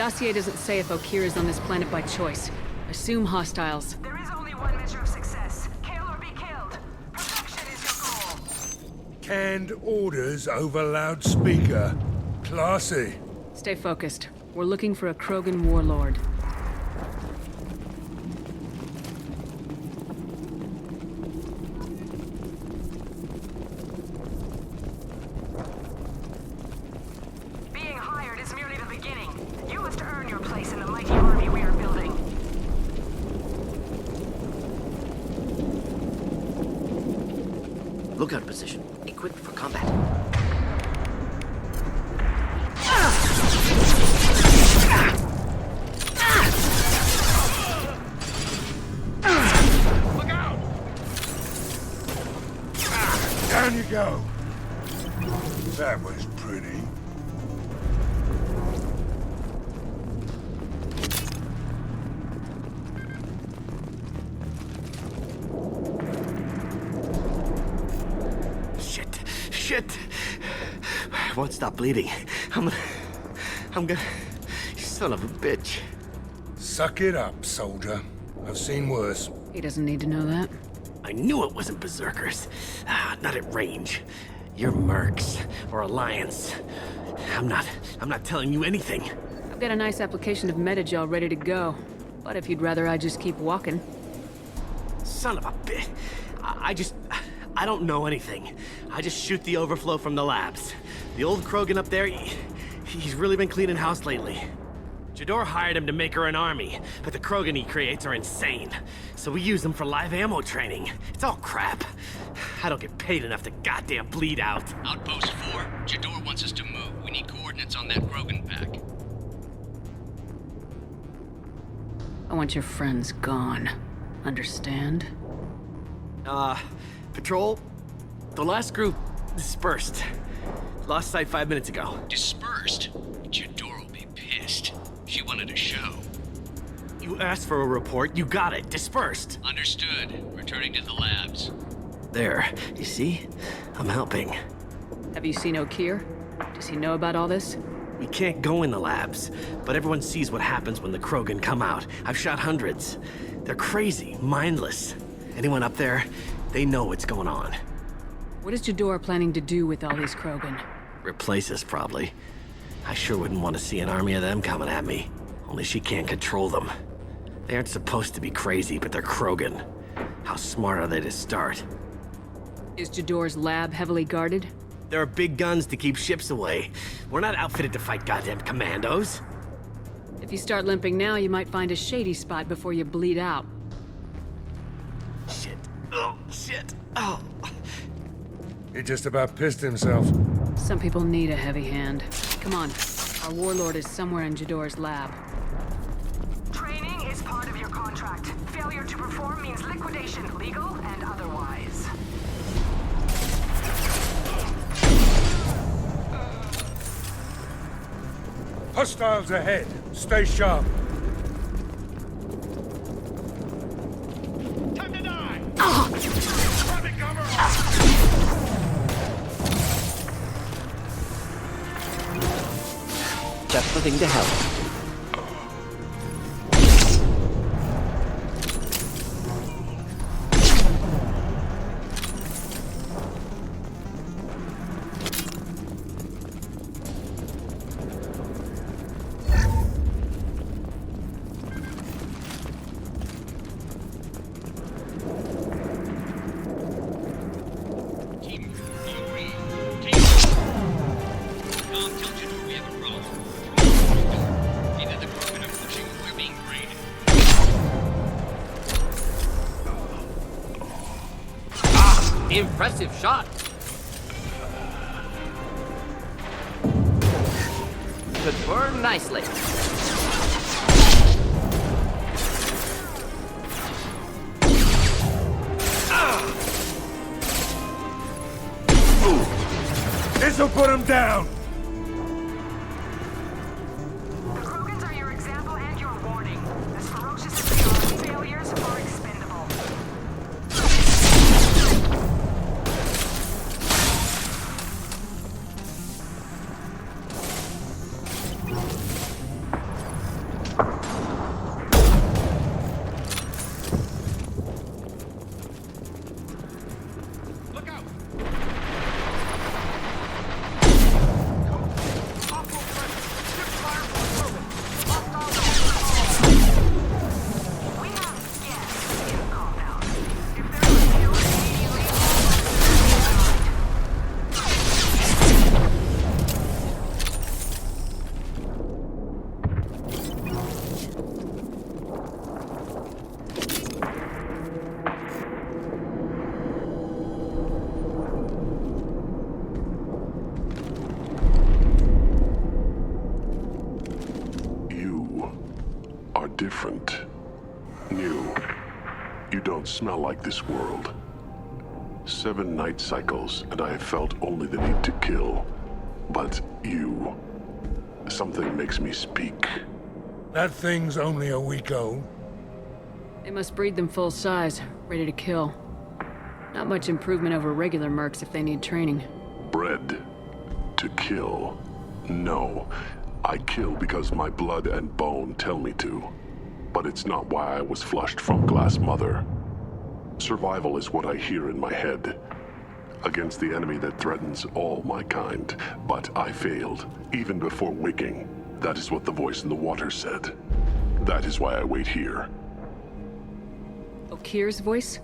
dossier doesn't say if Okir is on this planet by choice. Assume hostiles. There is only one measure of success. Kill or be killed. Perfection is your goal. Canned orders over loudspeaker. Classy. Stay focused. We're looking for a Krogan warlord. Being hired is merely the beginning. You must earn your place in the mighty army we are building. Lookout position. Equipped for combat. Look out! Down you go. That was pretty. Shit! I won't stop bleeding. I'm gonna... You son of a bitch. Suck it up, soldier. I've seen worse. He doesn't need to know that. I knew it wasn't berserkers. Not at range. You're mercs or Alliance. I'm not telling you anything. I've got a nice application of metagel ready to go. But if you'd rather I just keep walking. Son of a bitch. I don't know anything. I just shoot the overflow from the labs. The old Krogan up there, he's really been cleaning house lately. Jador hired him to make her an army, but the Krogan he creates are insane. So we use them for live ammo training. It's all crap. I don't get paid enough to goddamn bleed out. Outpost 4, Jador wants us to move. We need coordinates on that Krogan pack. I want your friends gone. Understand? Patrol, the last group dispersed. Lost sight 5 minutes ago. Dispersed? Jador will be pissed. She wanted a show. You asked for a report, you got it. Dispersed. Understood. Returning to the labs. There, you see? I'm helping. Have you seen Okir? Does he know about all this? We can't go in the labs, but everyone sees what happens when the Krogan come out. I've shot hundreds. They're crazy, mindless. Anyone up there, they know what's going on. What is Jador planning to do with all these Krogan? Replace us, probably. I sure wouldn't want to see an army of them coming at me. Only she can't control them. They aren't supposed to be crazy, but they're Krogan. How smart are they to start? Is Jador's lab heavily guarded? There are big guns to keep ships away. We're not outfitted to fight goddamn commandos. If you start limping now, you might find a shady spot before you bleed out. Shit. Oh, shit. Oh. He just about pissed himself. Some people need a heavy hand. Come on. Our warlord is somewhere in Jador's lab. Training is part of your contract. Failure to perform means liquidation, legal and otherwise. Hostiles ahead. Stay sharp. Time to die! Running cover! Just the thing to help. Team, do you read? Team. Tom, tell Jador we have a problem. Either the Krogan are pushing or we're being raided. Impressive shot. Could burn nicely. This'll put him down! The Krogans are your example and your warning. As ferocious as they are, failures are expendable. different. New. You don't smell like this world. 7 night cycles, and I have felt only the need to kill. But you... something makes me speak. That thing's only a week old. They must breed them full size, ready to kill. Not much improvement over regular mercs if they need training. Bred to kill. No. I kill because my blood and bone tell me to. But it's not why I was flushed from Glass Mother. Survival is what I hear in my head. Against the enemy that threatens all my kind. But I failed, even before waking. That is what the voice in the water said. That is why I wait here. Okir's voice?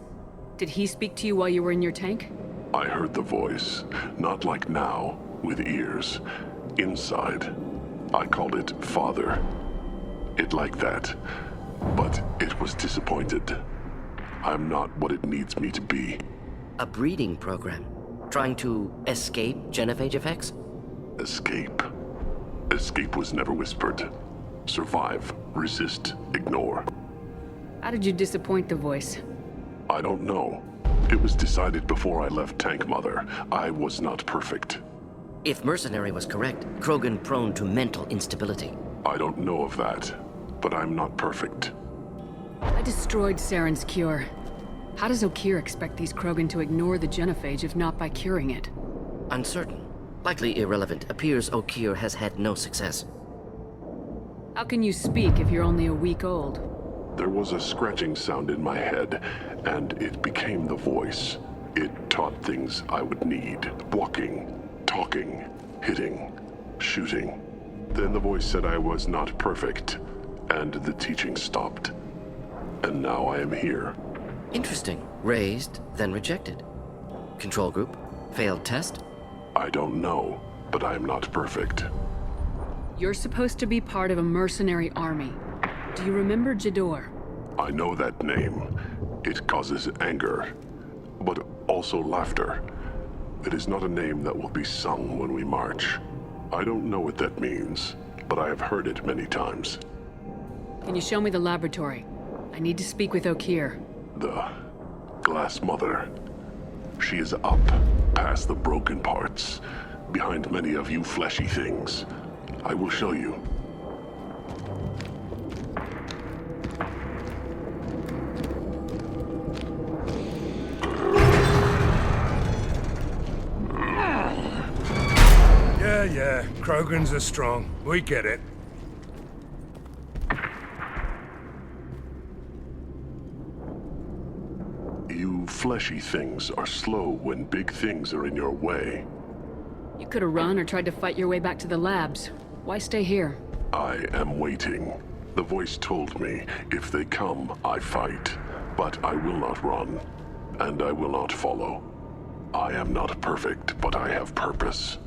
Did he speak to you while you were in your tank? I heard the voice, not like now, with ears. Inside. I called it Father. It like that. But it was disappointed. I'm not what it needs me to be. A breeding program? Trying to escape genophage effects? Escape. Escape was never whispered. Survive, resist, ignore. How did you disappoint the voice? I don't know. It was decided before I left Tank Mother. I was not perfect. If Mercenary was correct, Krogan prone to mental instability. I don't know of that, but I'm not perfect. I destroyed Saren's cure. How does Okir expect these Krogan to ignore the genophage if not by curing it? Uncertain. Likely irrelevant. Appears Okir has had no success. How can you speak if you're only a week old? There was a scratching sound in my head, and it became the voice. It taught things I would need. Walking, talking, hitting, shooting. Then the voice said I was not perfect, and the teaching stopped. And now I am here. Interesting. Raised, then rejected. Control group? Failed test? I don't know, but I am not perfect. You're supposed to be part of a mercenary army. Do you remember Jador? I know that name. It causes anger, but also laughter. It is not a name that will be sung when we march. I don't know what that means, but I have heard it many times. Can you show me the laboratory? I need to speak with Okir. The Glass Mother. She is up, past the broken parts, behind many of you fleshy things. I will show you. Yeah, Krogans are strong. We get it. You fleshy things are slow when big things are in your way. You could have run or tried to fight your way back to the labs. Why stay here? I am waiting. The voice told me, if they come, I fight. But I will not run, and I will not follow. I am not perfect, but I have purpose.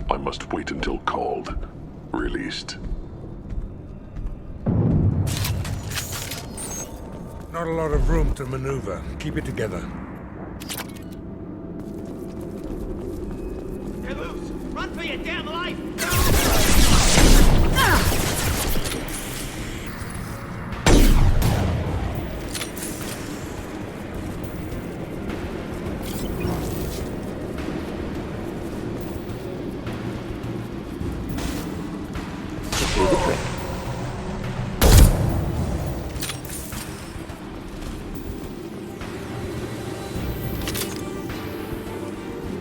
I must wait until called, released. Not a lot of room to maneuver. Keep it together. You're loose! Run for your damn life! Do the trick.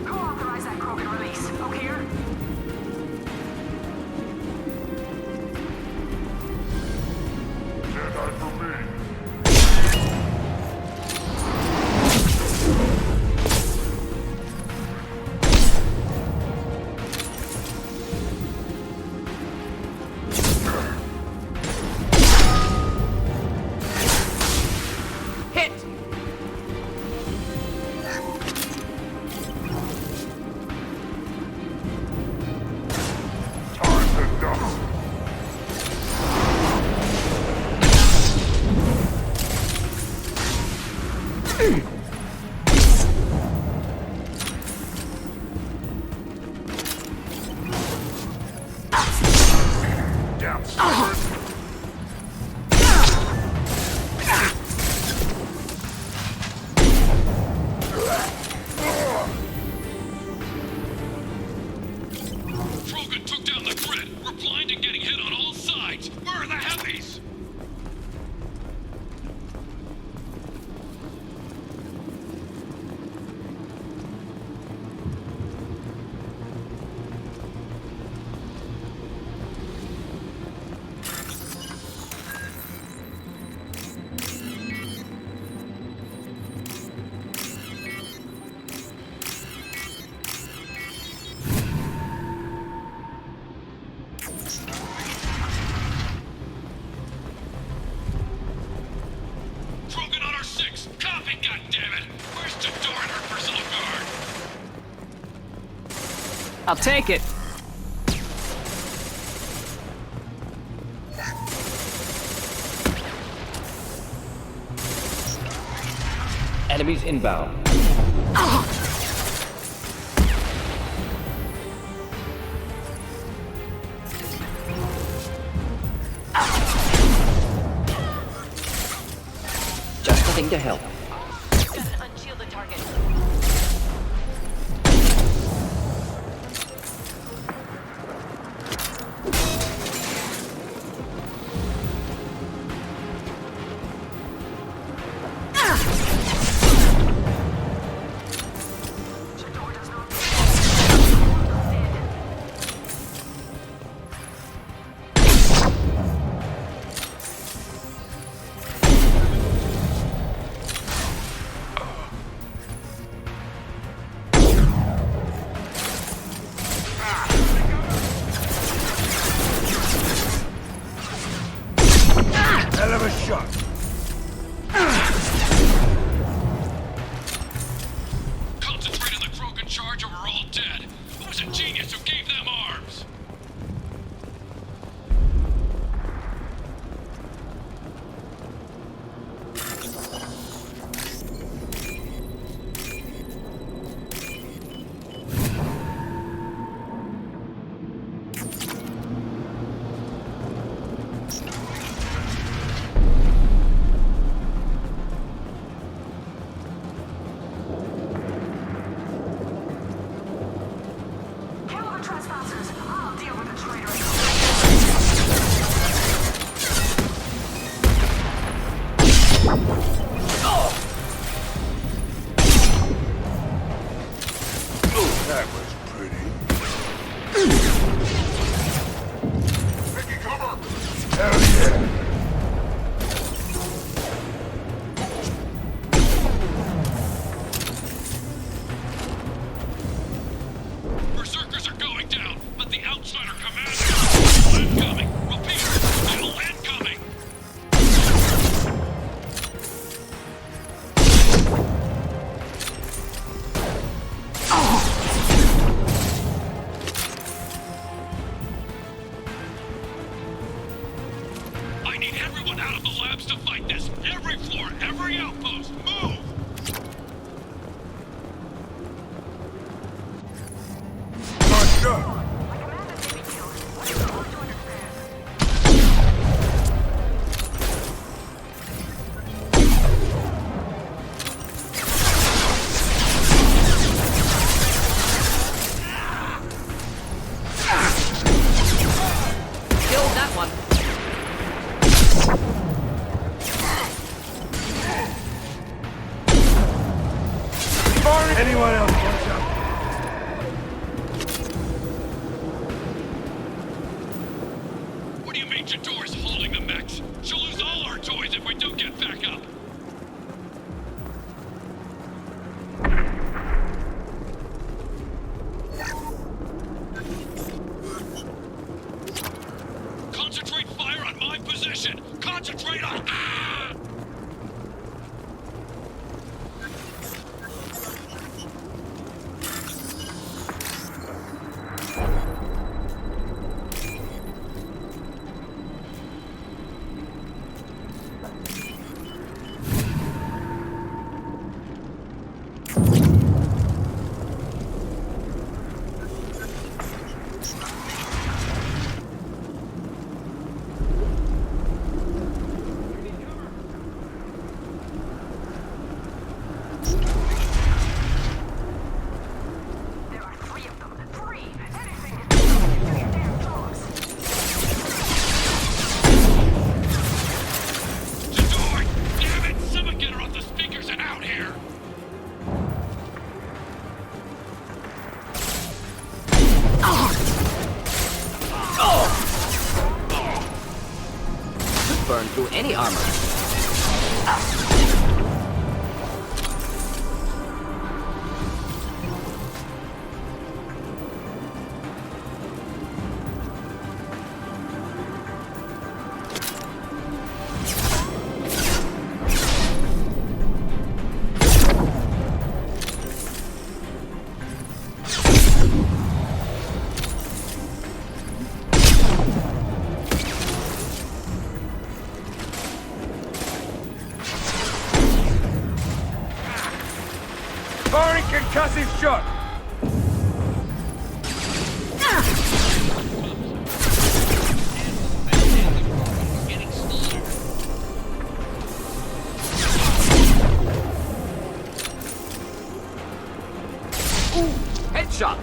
Who authorized that Krogan release? Okir? Jedi for me. Hit! Time to dust. Down. Krogan took down the grid. We're blind and getting hit on all sides. Where are the heavies? Krogan on our 6. Copy, goddammit! Where's the door and her personal guard? I'll take it. Enemies inbound. Just nothing to help. Got an unshielded target. Hell of a shot. Concentrate on the Krogan charge or we're all dead. Who was a genius who gave them arms? Kill the trespassers. I'll deal with the traitors. That was pretty. Taking cover! Hell yeah! Berserkers are going down, but the outsider commander incoming. Repeat, still incoming. I need everyone out of the labs to fight this. Every floor, every outpost, move! Let's go! My commander may be killed. What is hard to understand? Killed that one. Anyone else wants up? What do you mean Jador's holding the mechs? She'll lose all our toys if we don't get back up. Concentrate fire on my position! Concentrate on... Ah! through any armor. Firing concussive shot! Getting slaughtered. Headshot!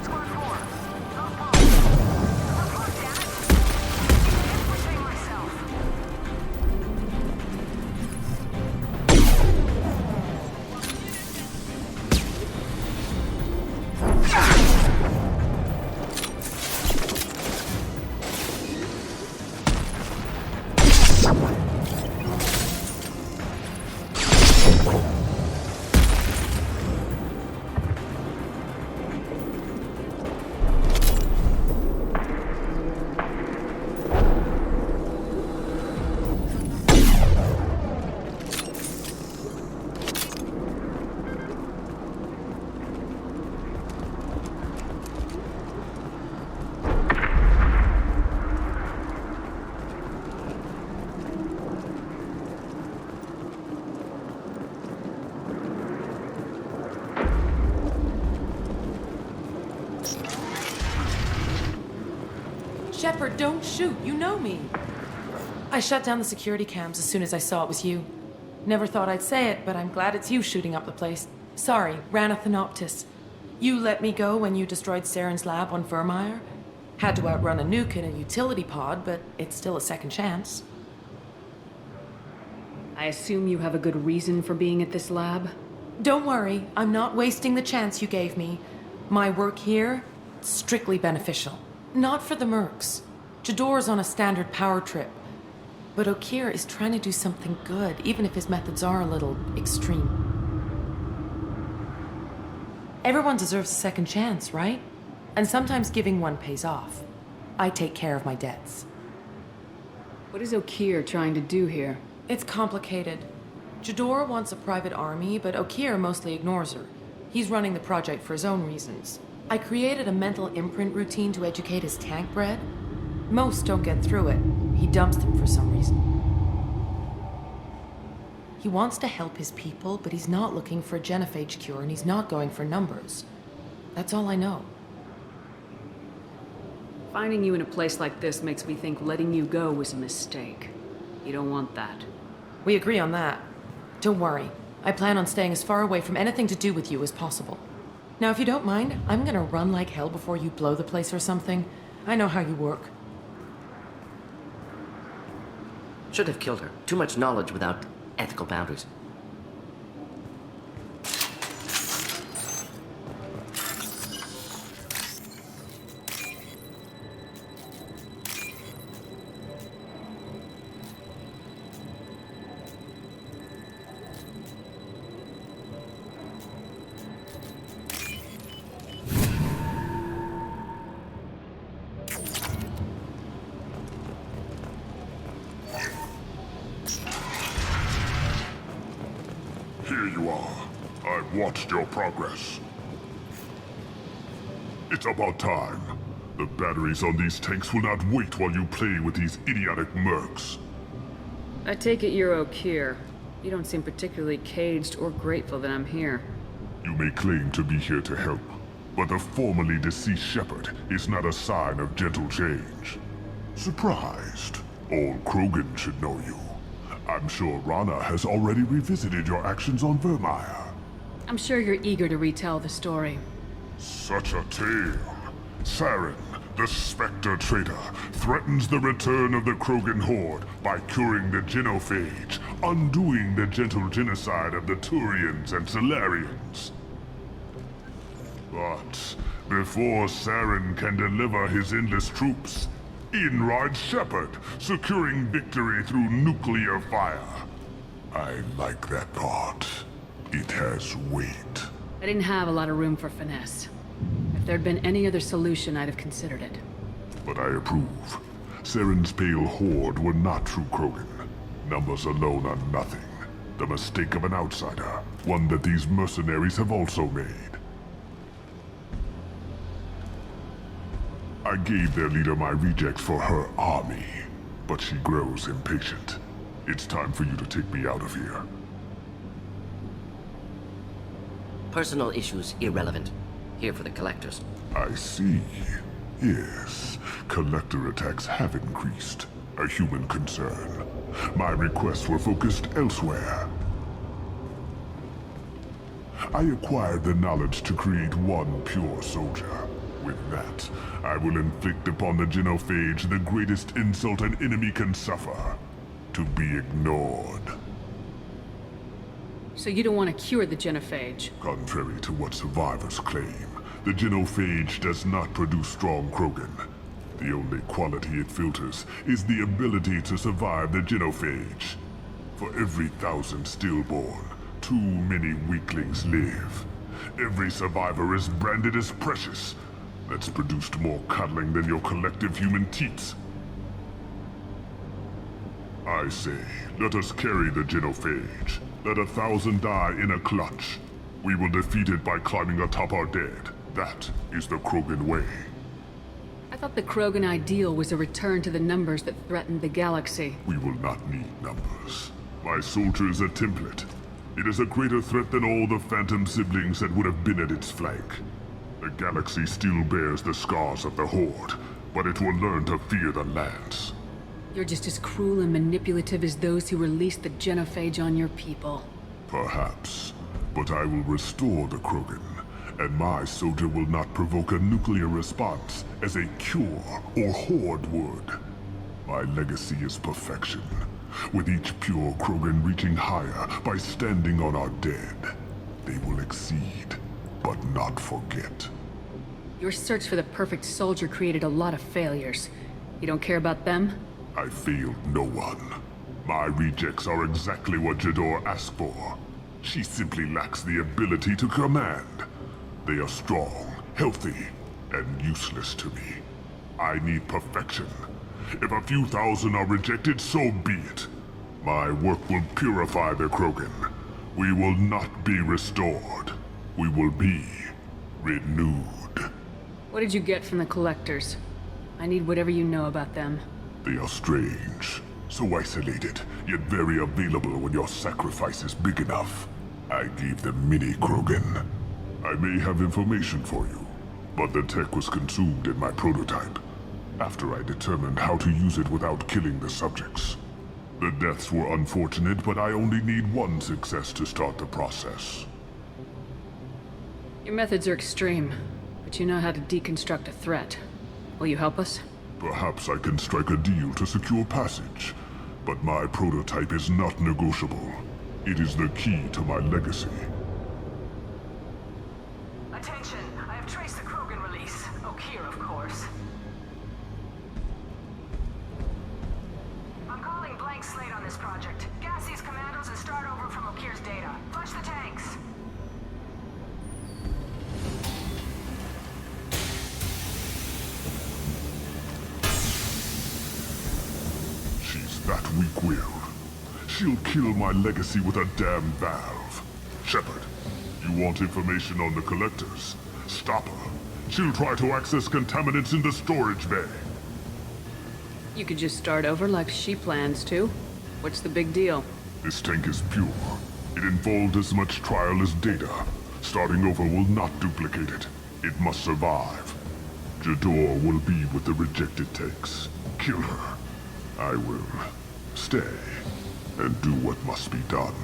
Squad 4. Not far. Report, damn it. Pushing myself. Shepard, don't shoot. You know me. I shut down the security cams as soon as I saw it was you. Never thought I'd say it, but I'm glad it's you shooting up the place. Sorry, ran a Thanoptis. You let me go when you destroyed Saren's lab on Vermeer. Had to outrun a nuke in a utility pod, but it's still a second chance. I assume you have a good reason for being at this lab? Don't worry, I'm not wasting the chance you gave me. My work here, strictly beneficial. Not for the mercs. Jador's on a standard power trip. But Okir is trying to do something good, even if his methods are a little extreme. Everyone deserves a second chance, right? And sometimes giving one pays off. I take care of my debts. What is Okir trying to do here? It's complicated. Jador wants a private army, but Okir mostly ignores her. He's running the project for his own reasons. I created a mental imprint routine to educate his tank bred. Most don't get through it. He dumps them for some reason. He wants to help his people, but he's not looking for a genophage cure, and he's not going for numbers. That's all I know. Finding you in a place like this makes me think letting you go was a mistake. You don't want that. We agree on that. Don't worry. I plan on staying as far away from anything to do with you as possible. Now, if you don't mind, I'm gonna run like hell before you blow the place or something. I know how you work. Should have killed her. Too much knowledge without ethical boundaries. Here you are. I've watched your progress. It's about time. The batteries on these tanks will not wait while you play with these idiotic mercs. I take it you're Okir. You don't seem particularly caged or grateful that I'm here. You may claim to be here to help, but the formerly deceased Shepard is not a sign of gentle change. Surprised? Old Krogan should know you. I'm sure Rana has already revisited your actions on Vermeer. I'm sure you're eager to retell the story. Such a tale. Saren, The Spectre traitor threatens the return of the Krogan horde by curing the genophage, undoing the gentle genocide of the Turians and Solarians. But before Saren can deliver his endless troops, in rides Shepard, securing victory through nuclear fire. I like that part. It has weight. I didn't have a lot of room for finesse. If there'd been any other solution, I'd have considered it. But I approve. Saren's pale horde were not true Krogan. Numbers alone are nothing. The mistake of an outsider, one that these mercenaries have also made. I gave their leader my rejects for her army, but she grows impatient. It's time for you to take me out of here. Personal issues irrelevant. Here for the collectors. I see. Yes, collector attacks have increased. A human concern. My requests were focused elsewhere. I acquired the knowledge to create one pure soldier. With that, I will inflict upon the genophage the greatest insult an enemy can suffer. To be ignored. So you don't want to cure the genophage? Contrary to what survivors claim, the genophage does not produce strong Krogan. The only quality it filters is the ability to survive the genophage. For every 1,000 stillborn, too many weaklings live. Every survivor is branded as precious. That's produced more cuddling than your collective human teats. I say, let us carry the genophage. Let 1,000 die in a clutch. We will defeat it by climbing atop our dead. That is the Krogan way. I thought the Krogan ideal was a return to the numbers that threatened the galaxy. We will not need numbers. My soldier is a template. It is a greater threat than all the phantom siblings that would have been at its flank. The galaxy still bears the scars of the Horde, but it will learn to fear the Lance. You're just as cruel and manipulative as those who released the genophage on your people. Perhaps, but I will restore the Krogan, and my soldier will not provoke a nuclear response as a cure or Horde would. My legacy is perfection, with each pure Krogan reaching higher by standing on our dead. They will exceed, but not forget. Your search for the perfect soldier created a lot of failures. You don't care about them? I failed no one. My rejects are exactly what Jador asked for. She simply lacks the ability to command. They are strong, healthy, and useless to me. I need perfection. If a few thousand are rejected, so be it. My work will purify the Krogan. We will not be restored. We will be renewed. What did you get from the collectors? I need whatever you know about them. They are strange, so isolated, yet very available when your sacrifice is big enough. I gave them mini Krogan. I may have information for you, but the tech was consumed in my prototype, after I determined how to use it without killing the subjects. The deaths were unfortunate, but I only need one success to start the process. Your methods are extreme, but you know how to deconstruct a threat. Will you help us? Perhaps I can strike a deal to secure passage, but my prototype is not negotiable. It is the key to my legacy. Attention, I have traced the Krogan release. Okeer, of course. I'm calling blank slate on this project. Gas these commandos and start over from Okeer's data. Flush the tanks. She's that weak-willed. She'll kill my legacy with a damn valve. Shepard, you want information on the collectors? Stop her. She'll try to access contaminants in the storage bay. You could just start over like she plans to. What's the big deal? This tank is pure. It involved as much trial as data. Starting over will not duplicate it. It must survive. Jador will be with the rejected tanks. Kill her. I will stay and do what must be done.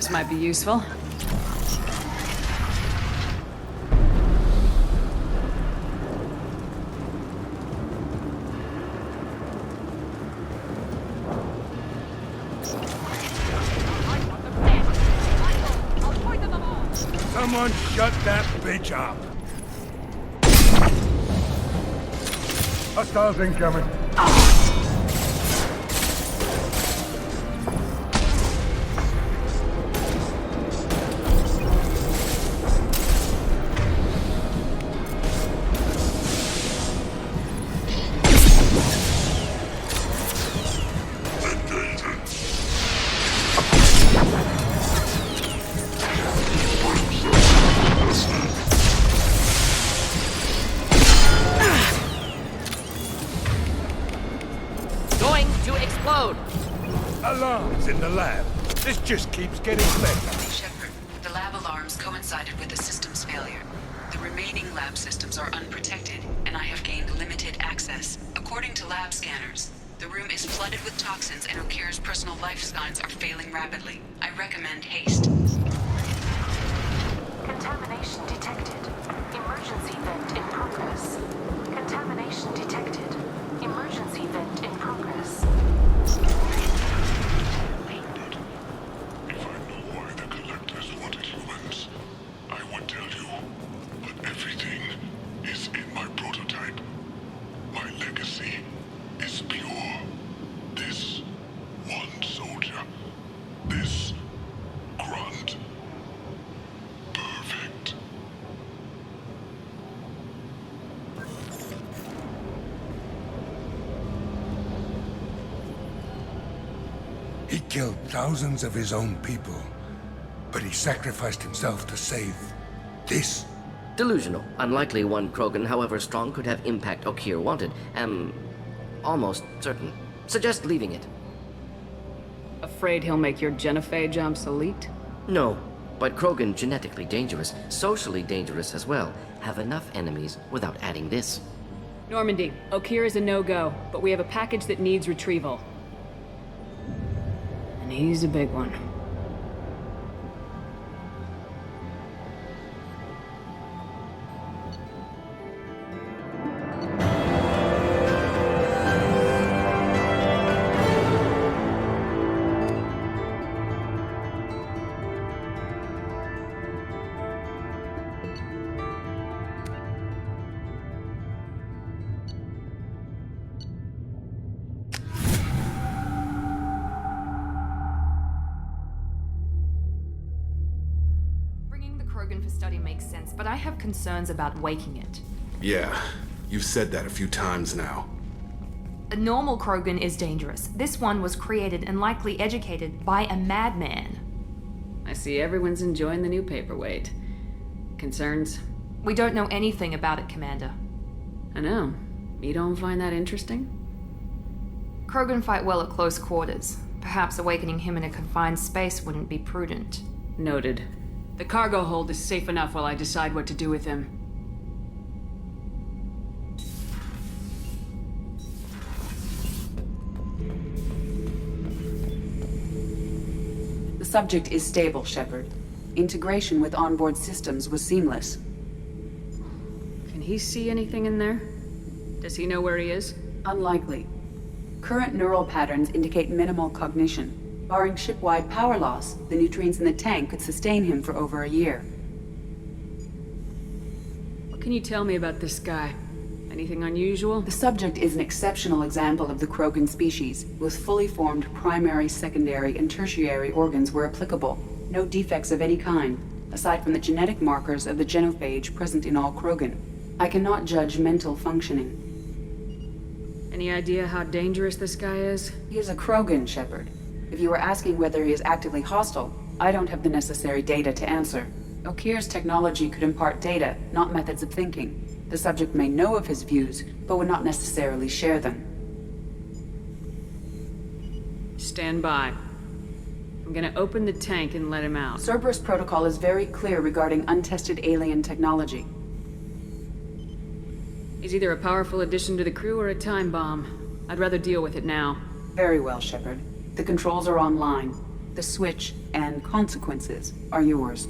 This might be useful. Someone shut that bitch up! Hostiles incoming. Alarms in the lab. This just keeps getting better. Shepard, the lab alarms coincided with the system's failure. The remaining lab systems are unprotected, and I have gained limited access. According to lab scanners, the room is flooded with toxins and Okir's personal life signs are failing rapidly. I recommend haste. Contamination detected. Emergency vent in progress. Contamination detected. Emergency vent in progress. He killed thousands of his own people, but he sacrificed himself to save this. Delusional. Unlikely one Krogan, however strong, could have impact Okir wanted. Am almost certain. Suggest leaving it. Afraid he'll make your genophage obsolete? No, but Krogan genetically dangerous, socially dangerous as well. Have enough enemies without adding this. Normandy, Okir is a no-go, but we have a package that needs retrieval. And he's a big one. For study makes sense, but I have concerns about waking it. Yeah, you've said that a few times now. A normal Krogan is dangerous. This one was created and likely educated by a madman. I see everyone's enjoying the new paperweight. Concerns? We don't know anything about it, Commander. I know. You don't find that interesting? Krogan fight well at close quarters. Perhaps awakening him in a confined space wouldn't be prudent. Noted. The cargo hold is safe enough while I decide what to do with him. The subject is stable, Shepard. Integration with onboard systems was seamless. Can he see anything in there? Does he know where he is? Unlikely. Current neural patterns indicate minimal cognition. Barring ship-wide power loss, the nutrients in the tank could sustain him for over a year. What can you tell me about this guy? Anything unusual? The subject is an exceptional example of the Krogan species, with fully formed primary, secondary, and tertiary organs where applicable. No defects of any kind, aside from the genetic markers of the genophage present in all Krogan. I cannot judge mental functioning. Any idea how dangerous this guy is? He is a Krogan, Shepard. If you were asking whether he is actively hostile, I don't have the necessary data to answer. Okir's technology could impart data, not methods of thinking. The subject may know of his views, but would not necessarily share them. Stand by. I'm gonna open the tank and let him out. Cerberus protocol is very clear regarding untested alien technology. He's either a powerful addition to the crew or a time bomb. I'd rather deal with it now. Very well, Shepard. The controls are online. The switch and consequences are yours.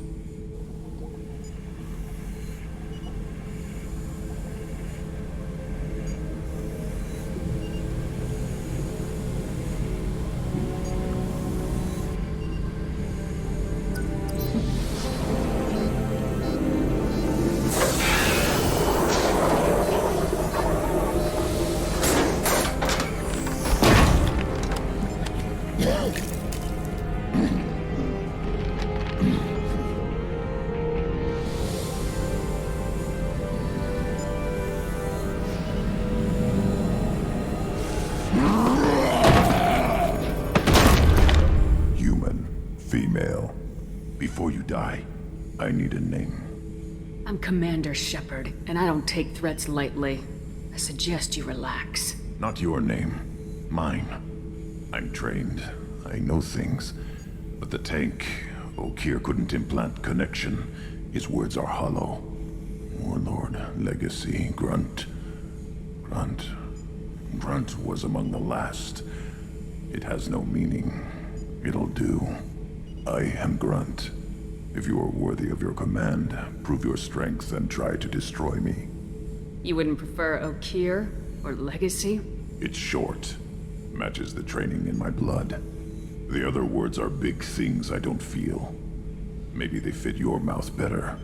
Female. Before you die, I need a name. I'm Commander Shepard, and I don't take threats lightly. I suggest you relax. Not your name. Mine. I'm trained. I know things. But the tank, Okeer couldn't implant connection. His words are hollow. Warlord, legacy, Grunt. Grunt was among the last. It has no meaning. It'll do. I am Grunt. If you are worthy of your command, prove your strength and try to destroy me. You wouldn't prefer Okeer or legacy? It's short. Matches the training in my blood. The other words are big things I don't feel. Maybe they fit your mouth better.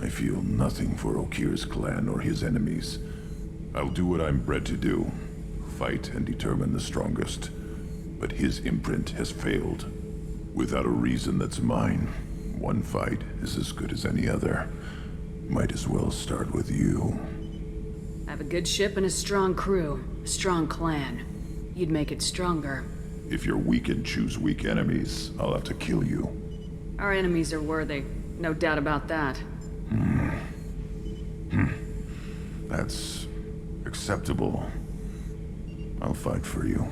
I feel nothing for Okeer's clan or his enemies. I'll do what I'm bred to do. Fight and determine the strongest. But his imprint has failed. Without a reason that's mine, one fight is as good as any other. Might as well start with you. I have a good ship and a strong crew. A strong clan. You'd make it stronger. If you're weak and choose weak enemies, I'll have to kill you. Our enemies are worthy. No doubt about that. That's acceptable. I'll fight for you.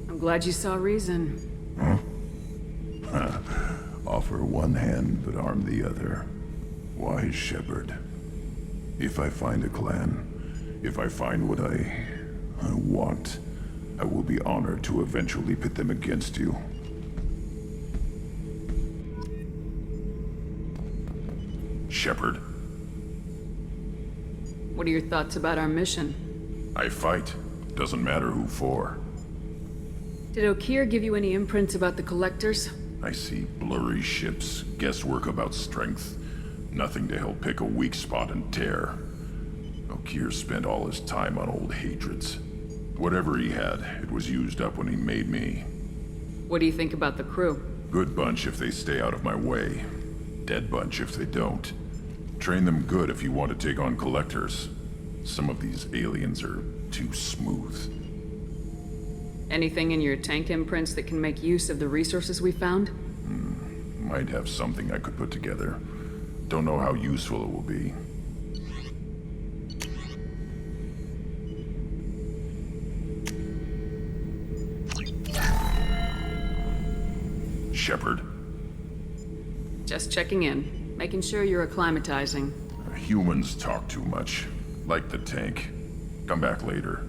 I'm glad you saw reason. Huh? Offer one hand, but arm the other. Wise Shepard. If I find a clan, if I find what I want, I will be honored to eventually pit them against you. Shepard. What are your thoughts about our mission? I fight. Doesn't matter who for. Did Okeer give you any imprints about the Collectors? I see blurry ships, guesswork about strength. Nothing to help pick a weak spot and tear. Okeer spent all his time on old hatreds. Whatever he had, it was used up when he made me. What do you think about the crew? Good bunch if they stay out of my way. Dead bunch if they don't. Train them good if you want to take on Collectors. Some of these aliens are too smooth. Anything in your tank imprints that can make use of the resources we found? Might have something I could put together. Don't know how useful it will be. Shepard. Just checking in. Making sure you're acclimatizing. Humans talk too much. Like the tank. Come back later.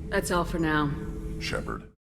That's all for now. Shepard.